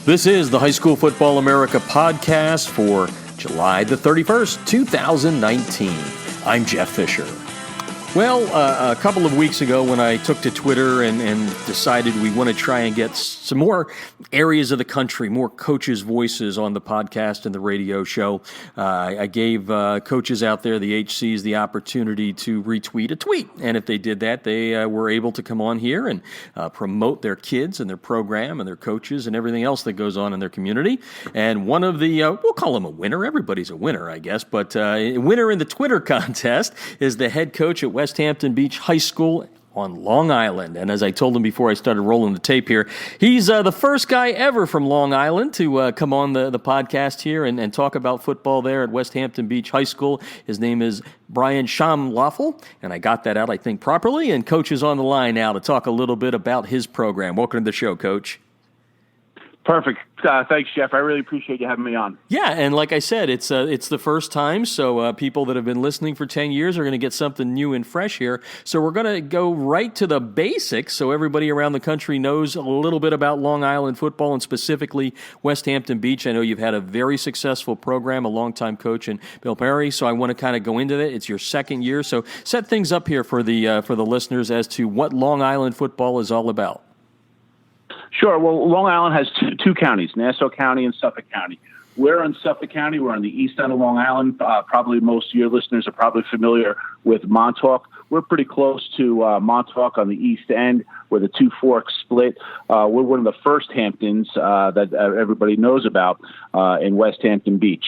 This is the High School Football America podcast for July the 31st, 2019. I'm Jeff Fisher. Well, a couple of weeks ago when I took to Twitter and decided we want to try and get some more areas of the country, more coaches' voices on the podcast and the radio show, I gave coaches out there, the HCs, the opportunity to retweet a tweet. And if they did that, they were able to come on here and promote their kids and their program and their coaches and everything else that goes on in their community. And one of the, we'll call him a winner. Everybody's a winner, I guess. But winner in the Twitter contest is the head coach at Westhampton Beach High School on Long Island. And as I told him before I started rolling the tape here, he's the first guy ever from Long Island to come on the podcast here and talk about football there at Westhampton Beach High School. His name is Bryan Schaumloffel, and I got that out, I think, properly. And Coach is on the line now to talk a little bit about his program. Welcome to the show, Coach. Perfect. Thanks, Jeff. I really appreciate you having me on. Yeah, and like I said, it's the first time, so people that have been listening for 10 years are going to get something new and fresh here. So we're going to go right to the basics so everybody around the country knows a little bit about Long Island football and specifically Westhampton Beach. I know you've had a very successful program, a longtime coach in Bill Perry, so I want to kind of go into that. It's your second year, so set things up here for the listeners as to what Long Island football is all about. Sure. Well, Long Island has two counties, Nassau County and Suffolk County. We're in Suffolk County. We're on the east end of Long Island. Probably most of your listeners are probably familiar with Montauk. We're pretty close to Montauk on the east end where the two forks split. We're one of the first Hamptons that everybody knows about in Westhampton Beach.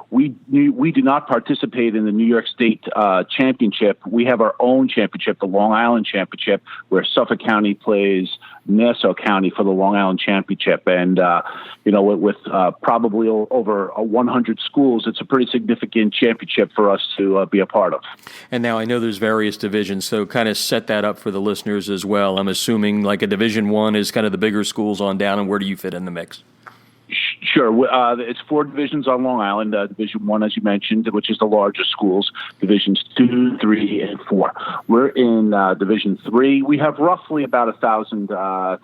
We do not participate in the New York State championship. We have our own championship, the Long Island Championship, where Suffolk County plays Nassau County for the Long Island Championship. And, with probably over 100 schools, it's a pretty significant championship for us to be a part of. And now I know there's various divisions, so kind of set that up for the listeners as well. I'm assuming like a Division I is kind of the bigger schools on down, and where do you fit in the mix? Sure. It's four divisions on Long Island. Division I, as you mentioned, which is the largest schools. Divisions 2, 3, and 4. We're in Division 3. We have roughly about 1,000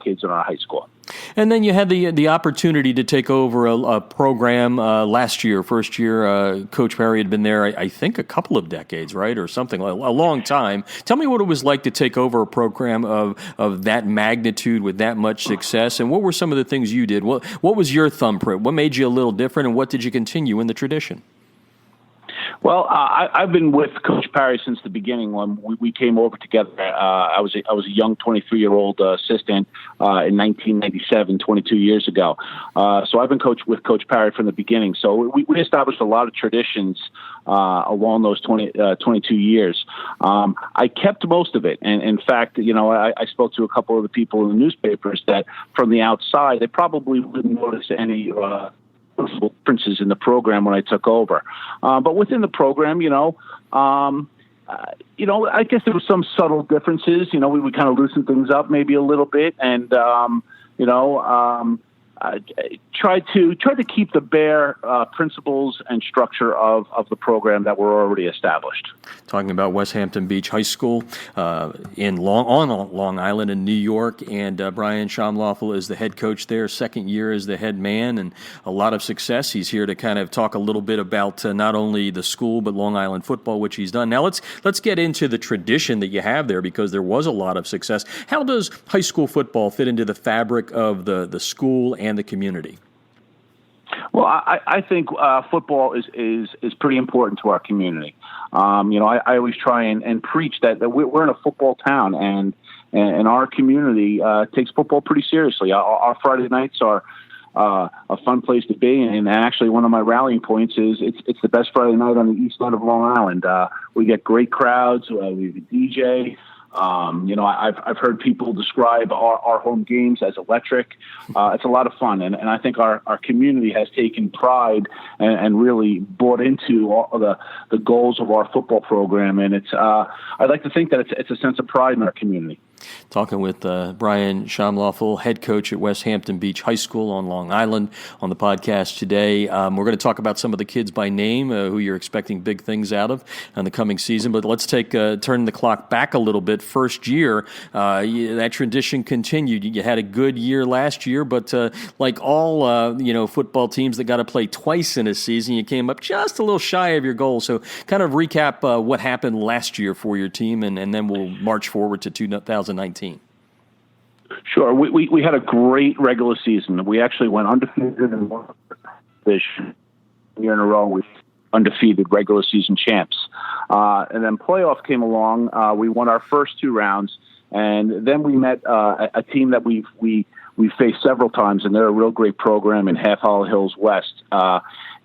kids in our high school. And then you had the opportunity to take over a program last year, first year. Coach Perry had been there, I think, a couple of decades, right, or something, a long time. Tell me what it was like to take over a program of that magnitude with that much success, and what were some of the things you did? What was your thumbprint? What made you a little different, and what did you continue in the tradition? Well, I've been with Coach Perry since the beginning when we came over together. I was a young 23-year-old assistant in 1997, 22 years ago. So I've been with Coach Perry from the beginning. So we established a lot of traditions along those 22 years. I kept most of it. And in fact, I spoke to a couple of the people in the newspapers that from the outside, they probably wouldn't notice any differences in the program when I took over. But within the program, I guess there were some subtle differences. We would kind of loosen things up maybe a little bit and, try to keep the bare principles and structure of the program that were already established. Talking about Westhampton Beach High School on Long Island in New York, and Bryan Schaumloffel is the head coach there, second year as the head man, and a lot of success. He's here to kind of talk a little bit about not only the school but Long Island football, which he's done. Now let's get into the tradition that you have there, because there was a lot of success. How does high school football fit into the fabric of the school and the community? Well, I think football is pretty important to our community. I always try and preach that we're in a football town, and our community takes football pretty seriously. Our Friday nights are a fun place to be, and actually one of my rallying points is it's the best Friday night on the east side of Long Island. We get great crowds. We have a DJ. I've heard people describe our home games as electric. It's a lot of fun, and I think our community has taken pride and really bought into all of the goals of our football program. And I'd like to think that it's a sense of pride in our community. Talking with Bryan Schaumloffel, head coach at Westhampton Beach High School on Long Island, on the podcast today. We're going to talk about some of the kids by name who you're expecting big things out of in the coming season. But let's turn the clock back a little bit. First year, that tradition continued. You had a good year last year, but like all football teams that got to play twice in a season, you came up just a little shy of your goal. So kind of recap what happened last year for your team, and then we'll march forward to 2019. Sure. We had a great regular season. We actually went undefeated in one this year in a row with undefeated regular season champs. And then playoff came along. We won our first two rounds, and then we met a team that we faced several times, and they're a real great program in Half Hollow Hills West.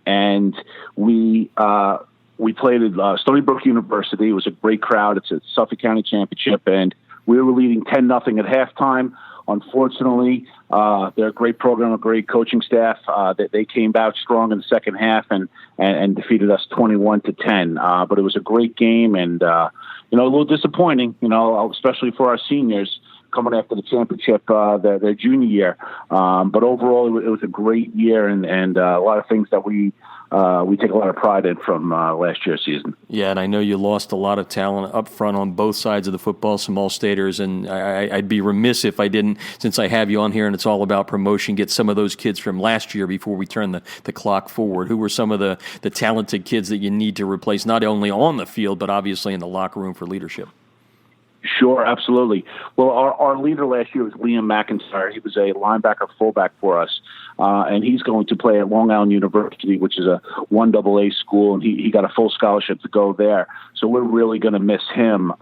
And we played at Stony Brook University. It was a great crowd. It's a Suffolk County championship, and we were leading 10-0 at halftime. Unfortunately, they're a great program, a great coaching staff. They came out strong in the second half and defeated us 21-10. But it was a great game, and a little disappointing, especially for our seniors coming after the championship their junior year. But overall, it was a great year, and a lot of things that we take a lot of pride in from last year's season. Yeah, and I know you lost a lot of talent up front on both sides of the football, some All-Staters, and I'd be remiss if I didn't, since I have you on here and it's all about promotion, get some of those kids from last year before we turn the clock forward. Who were some of the talented kids that you need to replace, not only on the field, but obviously in the locker room for leadership? Sure, absolutely. Well, our leader last year was Liam McIntyre. He was a linebacker fullback for us, and he's going to play at Long Island University, which is a 1AA school, and he got a full scholarship to go there. So we're really going to miss him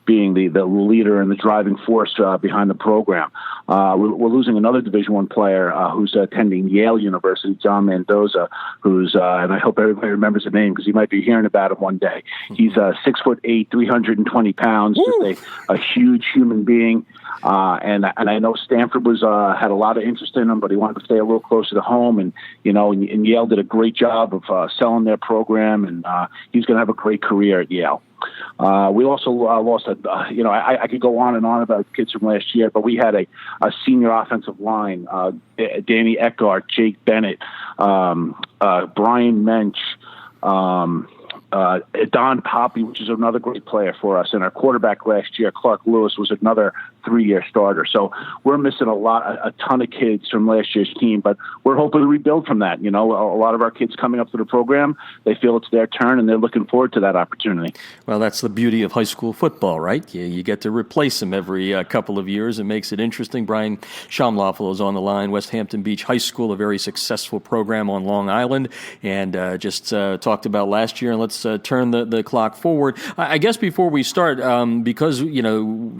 being the leader and the driving force behind the program. We're losing another Division I player who's attending Yale University, John Mendoza, who's and I hope everybody remembers the name because you might be hearing about him one day. He's 6'8", 320 pounds. Just a huge human being, and I know Stanford had a lot of interest in him, but he wanted to stay a little closer to home, and Yale did a great job of selling their program, and he's going to have a great career at Yale. We also lost I could go on and on about kids from last year, but we had a senior offensive line, Danny Eckhart, Jake Bennett, Brian Mensch, Don Poppy, which is another great player for us, and our quarterback last year, Clark Lewis, was another 3-year starter. So we're missing a ton of kids from last year's team, but we're hoping to rebuild from that. A lot of our kids coming up to the program, they feel it's their turn, and they're looking forward to that opportunity. Well, that's the beauty of high school football, right? You get to replace them every couple of years. It makes it interesting. Bryan Schaumloffel is on the line. Westhampton Beach High School, a very successful program on Long Island, and just talked about last year. And let's turn the clock forward. I guess before we start, because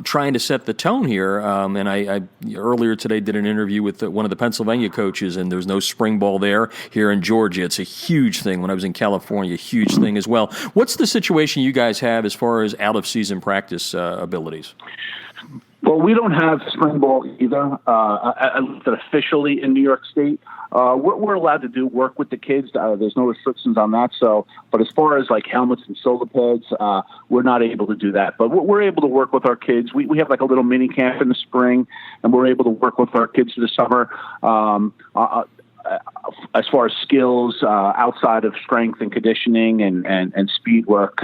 trying to set the tone here, and I earlier today did an interview with one of the Pennsylvania coaches, and there's no spring ball there here in Georgia. It's a huge thing. When I was in California, a huge thing as well. What's the situation you guys have as far as out-of-season practice abilities? Well, we don't have spring ball either, at least officially in New York State. We're allowed to work with the kids. There's no restrictions on that. But as far as like helmets and shoulder pads, we're not able to do that. But we're able to work with our kids. We have like a little mini camp in the spring, and we're able to work with our kids in the summer. As far as skills outside of strength and conditioning and speed work.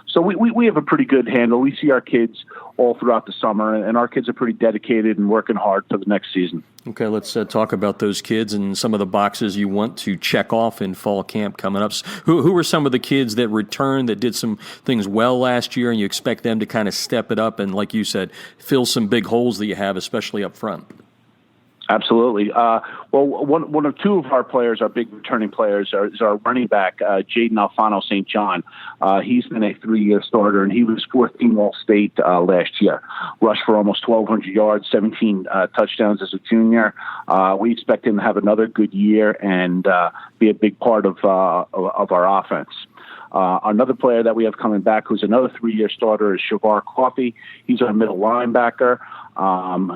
So we have a pretty good handle. We see our kids all throughout the summer, and our kids are pretty dedicated and working hard for the next season. Okay, let's talk about those kids and some of the boxes you want to check off in fall camp coming up. Who are some of the kids that returned, that did some things well last year, and you expect them to kind of step it up and, like you said, fill some big holes that you have, especially up front? Absolutely. One of two of our players, our big returning players, is our running back, Jaden Alfano St. John. He's been a 3-year starter, and he was 14 All-State last year. Rushed for almost 1,200 yards, 17 touchdowns as a junior. We expect him to have another good year and be a big part of our offense. Another player that we have coming back, who's another 3-year starter, is Shavar Coffey. He's our middle linebacker.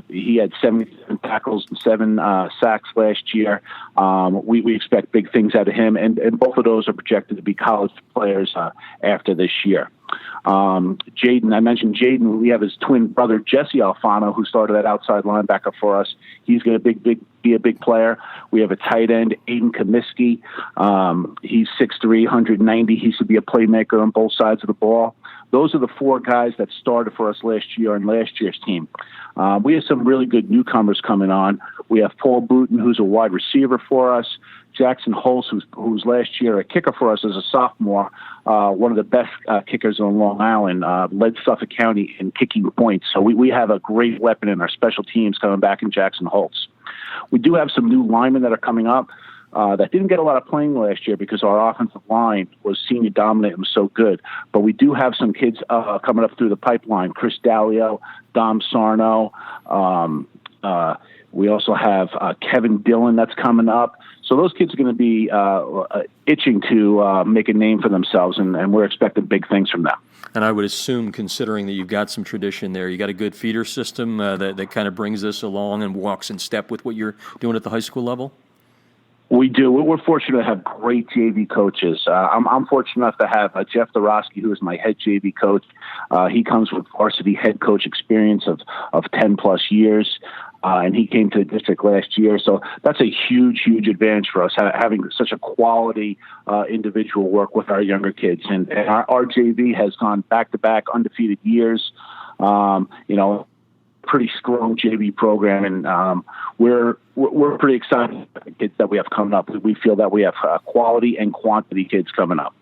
He had 77 tackles and 7 sacks last year. We expect big things out of him, and both of those are projected to be college players after this year. Jaden, I mentioned Jaden. We have his twin brother, Jesse Alfano, who started at outside linebacker for us. He's going to be a big player. We have a tight end, Aiden Comiskey. He's 6'3", 190. He should be a playmaker on both sides of the ball. Those are the four guys that started for us last year on last year's team. We have some really good newcomers coming on. We have Paul Bruton, who's a wide receiver for us. Jackson Holtz, who's last year a kicker for us as a sophomore, one of the best kickers on Long Island, led Suffolk County in kicking points. So we have a great weapon in our special teams coming back in Jackson Holtz. We do have some new linemen that are coming up that didn't get a lot of playing last year because our offensive line was senior dominant and was so good. But we do have some kids coming up through the pipeline. Chris Dallio, Dom Sarno. We also have Kevin Dillon that's coming up. So those kids are going to be itching to make a name for themselves, and we're expecting big things from them. And I would assume, considering that you've got some tradition there, you got a good feeder system that kind of brings this along and walks in step with what you're doing at the high school level? We do. We're fortunate to have great JV coaches. I'm fortunate enough to have Jeff Dorosky, who is my head JV coach. He comes with varsity head coach experience of 10-plus years. And he came to the district last year. So that's a huge, huge advantage for us, having such a quality individual work with our younger kids. And our JV has gone back-to-back undefeated years, pretty strong JV program. And we're pretty excited about the kids that we have coming up. We feel that we have quality and quantity kids coming up.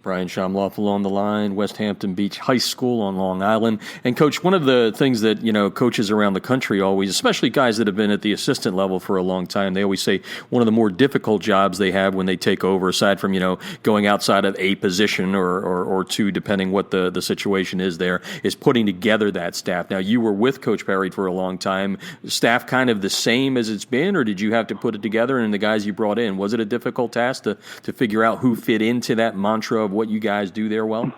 Bryan Schaumloffel on the line, Westhampton Beach High School on Long Island. And, Coach, one of the things that, coaches around the country always, especially guys that have been at the assistant level for a long time, they always say one of the more difficult jobs they have when they take over, aside from, going outside of a position or two, depending what the situation is there, is putting together that staff. Now, you were with Coach Perry for a long time. Staff kind of the same as it's been, or did you have to put it together? And the guys you brought in, was it a difficult task to figure out who fit into that mantra of what you guys do there well?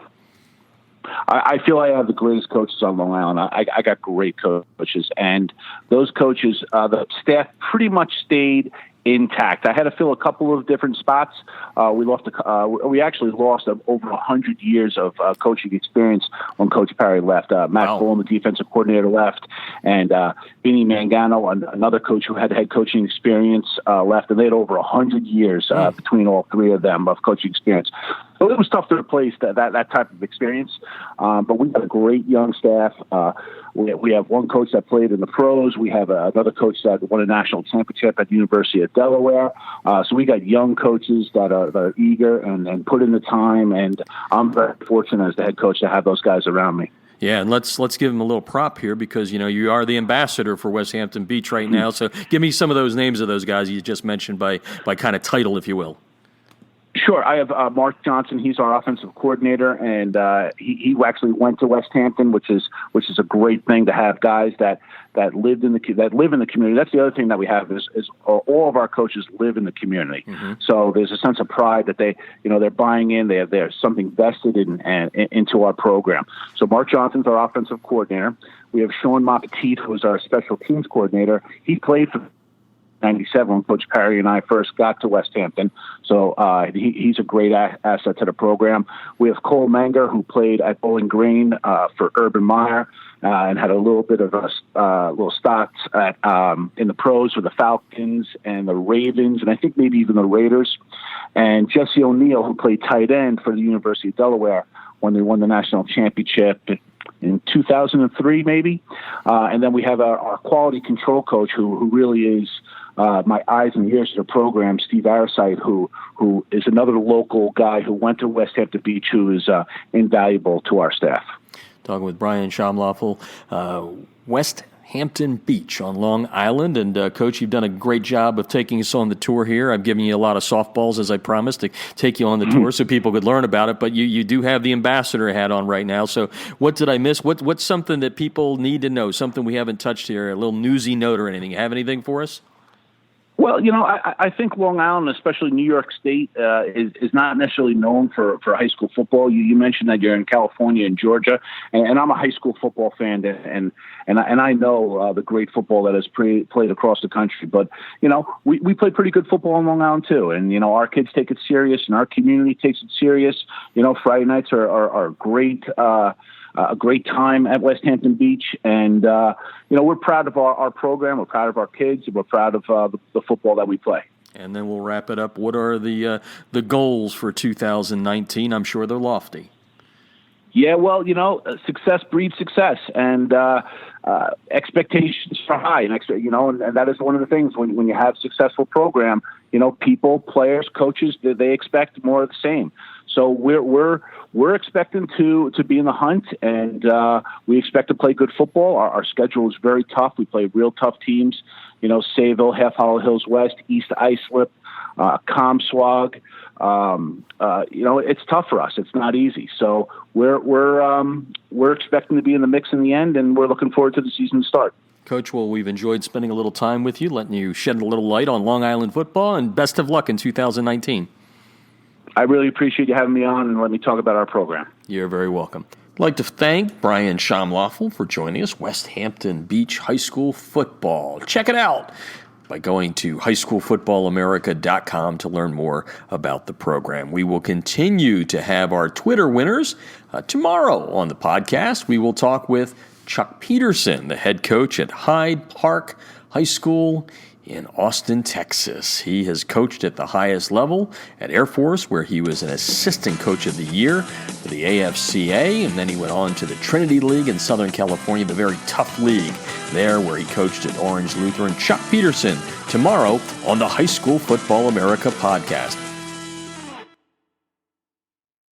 I feel I have the greatest coaches on Long Island. I got great coaches, and those coaches, the staff pretty much stayed intact. I had to fill a couple of different spots. We actually lost over 100 years of coaching experience when Coach Perry left. Matt Fulham, the defensive coordinator, left, and Vinny Mangano, another coach who had head coaching experience, left, and they had over 100 years between all three of them of coaching experience. So it was tough to replace that type of experience, but we got a great young staff. We have one coach that played in the pros. We have another coach that won a national championship at the University of Delaware. So we got young coaches that are eager and put in the time, and I'm very fortunate as the head coach to have those guys around me. Yeah, and let's give him a little prop here because, you are the ambassador for Westhampton Beach right now. So give me some of those names of those guys you just mentioned by kind of title, if you will. Sure. I have Mark Johnson. He's our offensive coordinator, and he actually went to Westhampton, which is a great thing to have guys that live in the community. That's the other thing that we have is all of our coaches live in the community. Mm-hmm. So there's a sense of pride that they're buying in. There's something vested into our program. So Mark Johnson's our offensive coordinator. We have Sean Moppetit, who is our special teams coordinator. He played for 97 when Coach Perry and I first got to Westhampton. So he's a great asset to the program. We have Cole Menger, who played at Bowling Green for Urban Meyer and had a little bit of little stats in the pros for the Falcons and the Ravens, and I think maybe even the Raiders. And Jesse O'Neill, who played tight end for the University of Delaware when they won the national championship in 2003, maybe. And then we have our quality control coach, who really is my eyes and ears to the program, Steve Arasite, who is another local guy who went to Westhampton Beach, who is invaluable to our staff. Talking with Bryan Schaumloffel, Westhampton Beach on Long Island. And, Coach, you've done a great job of taking us on the tour here. I've given you a lot of softballs, as I promised, to take you on the tour so people could learn about it. But you do have the ambassador hat on right now. So what did I miss? What's something that people need to know, something we haven't touched here, a little newsy note or anything? You have anything for us? Well, I think Long Island, especially New York State, is not necessarily known for high school football. You mentioned that you're in California and Georgia, and I'm a high school football fan, and I know the great football that is played across the country. But we play pretty good football in Long Island too, and our kids take it serious, and our community takes it serious. Friday nights are great. A great time at Westhampton Beach, and we're proud of our program. We're proud of our kids. And we're proud of the football that we play. And then we'll wrap it up. What are the goals for 2019? I'm sure they're lofty. Yeah, well, success breeds success, and expectations are high, and that is one of the things when you have a successful program. People, players, coaches, they expect more of the same. So we're expecting to be in the hunt, and we expect to play good football. Our schedule is very tough. We play real tough teams. Sayville, Half Hollow Hills West, East Islip, Comswag. It's tough for us. It's not easy. So we're expecting to be in the mix in the end, and we're looking forward to the season start. Coach, well, we've enjoyed spending a little time with you, letting you shed a little light on Long Island football, and best of luck in 2019. I really appreciate you having me on and letting me talk about our program. You're very welcome. I'd like to thank Bryan Schaumloffel for joining us, Westhampton Beach High School football. Check it out by going to highschoolfootballamerica.com to learn more about the program. We will continue to have our Twitter winners. Tomorrow on the podcast, we will talk with Chuck Peterson, the head coach at Hyde Park High School in Austin, Texas. He has coached at the highest level at Air Force, where he was an assistant coach of the year for the AFCA, and then he went on to the Trinity League in Southern California, the very tough league there where he coached at Orange Lutheran. Chuck Peterson tomorrow on the High School Football America podcast.